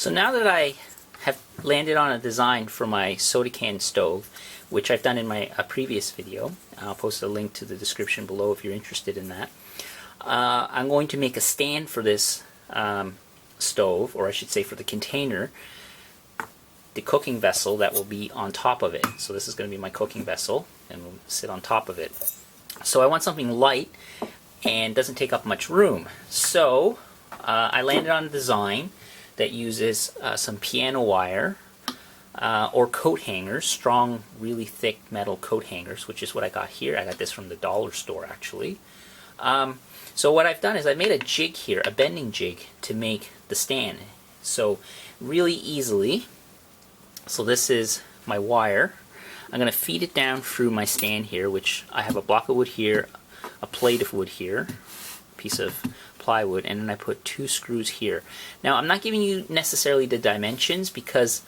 So now that I have landed on a design for my soda can stove, which I've done in my previous video, I'll post a link to the description below if you're interested in that, I'm going to make a stand for this stove, or I should say for the container, the cooking vessel that will be on top of it. So this is going to be my cooking vessel and will sit on top of it. So I want something light and doesn't take up much room. So I landed on a design that uses some piano wire or coat hangers, strong, really thick metal coat hangers, which is what I got here. I got this from the dollar store actually. So what I've done is I made a jig here, a bending jig, to make the stand. So really easily, so this is my wire. I'm going to feed it down through my stand here, which I have a block of wood here, a plate of wood here, a piece of plywood, and then I put 2 screws here. Now I'm not giving you necessarily the dimensions because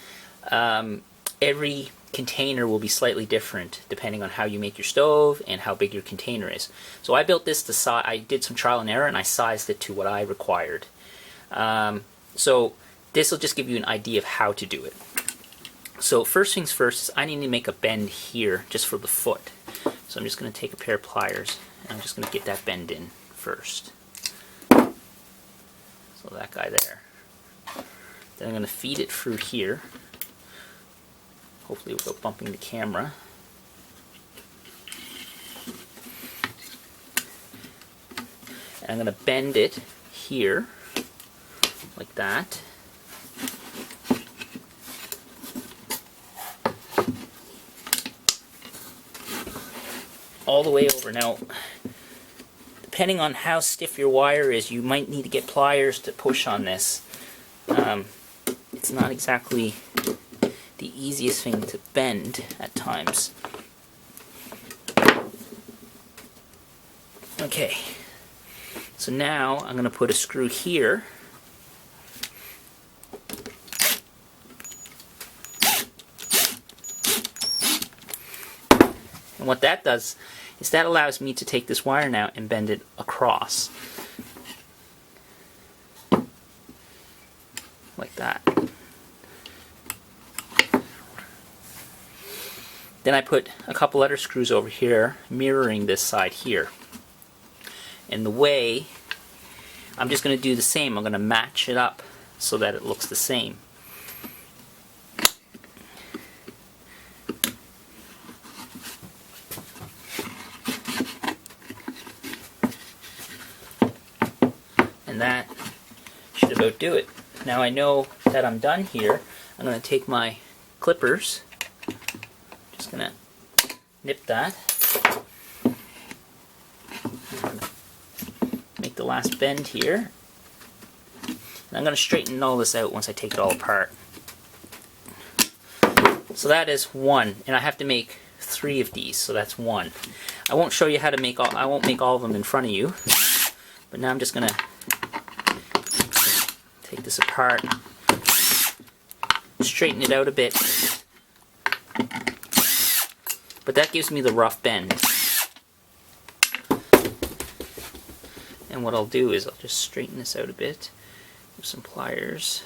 every container will be slightly different depending on how you make your stove and how big your container is. So I built this to size. I did some trial and error and I sized it to what I required. So this will just give you an idea of how to do it. So first things first, I need to make a bend here just for the foot. So I'm just going to take a pair of pliers and I'm just going to get that bend in first. So that guy there. Then I'm going to feed it through here, hopefully without bumping the camera. And I'm going to bend it here, like that. All the way over. Now, depending on how stiff your wire is, you might need to get pliers to push on this. It's not exactly the easiest thing to bend at times. Okay, so now I'm going to put a screw here. And what that does is that allows me to take this wire now and bend it across. Like that. Then I put a couple other screws over here mirroring this side here. And the way, I'm just going to do the same. I'm going to match it up so that it looks the same. And that should about do it. Now I know that I'm done here. I'm going to take my clippers, just going to nip that, make the last bend here, and I'm going to straighten all this out once I take it all apart. So that is 1, and I have to make 3 of these, so that's 1. I won't show you how to make all, I won't make all of them in front of you, but now I'm just going to take this apart, straighten it out a bit, but that gives me the rough bend. And what I'll do is I'll just straighten this out a bit with some pliers.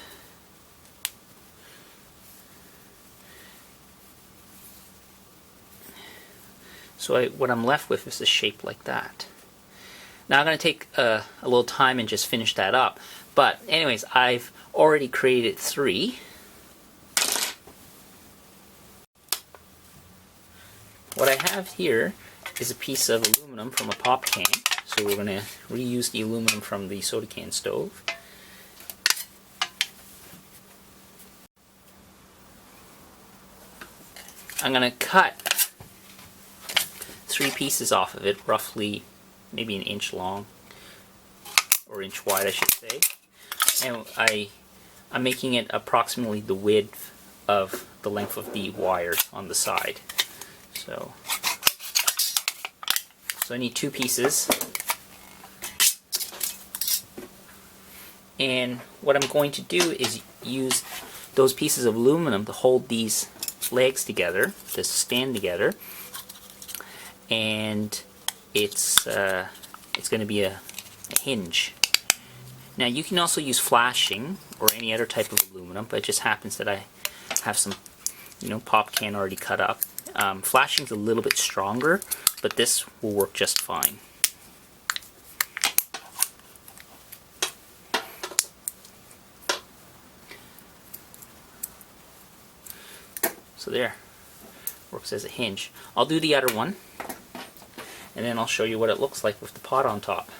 So what I'm left with is a shape like that. Now I'm going to take a little time and just finish that up. But anyways, I've already created 3. What I have here is a piece of aluminum from a pop can. So we're going to reuse the aluminum from the soda can stove. I'm going to cut 3 pieces off of it, roughly maybe 1 inch long, or inch wide I should say. And I'm making it approximately the width of the length of the wire on the side. So I need 2 pieces. And what I'm going to do is use those pieces of aluminum to hold these legs together, to stand together. And it's going to be a hinge. Now you can also use flashing or any other type of aluminum, but it just happens that I have some, pop can already cut up. Flashing's a little bit stronger, but this will work just fine. So there, works as a hinge. I'll do the other one, and then I'll show you what it looks like with the pot on top.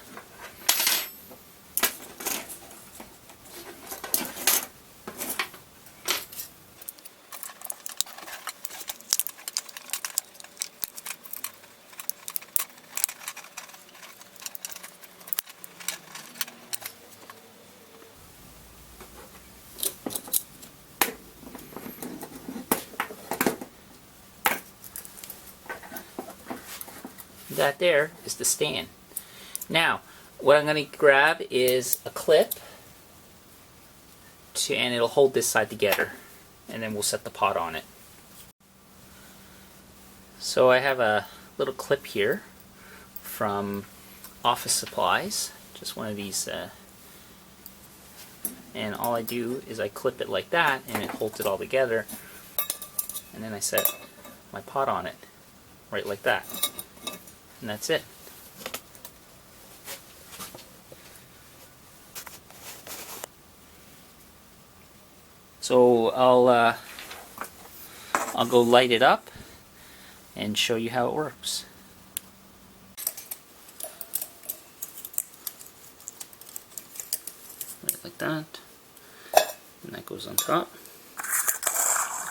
That there is the stand. Now, what I'm going to grab is a clip, and it'll hold this side together, and then we'll set the pot on it. So I have a little clip here from Office Supplies, just one of these, and all I do is I clip it like that, and it holds it all together, and then I set my pot on it, right like that. And that's it. So I'll go light it up and show you how it works. Right like that. And that goes on top.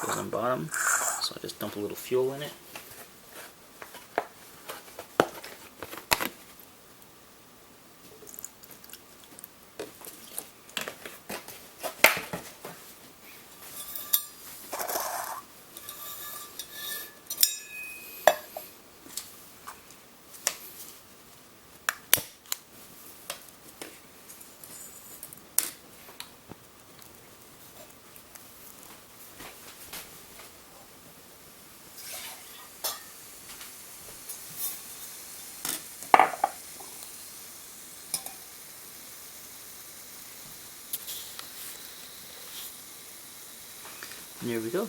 Goes on bottom. So I just dump a little fuel in it. And here we go.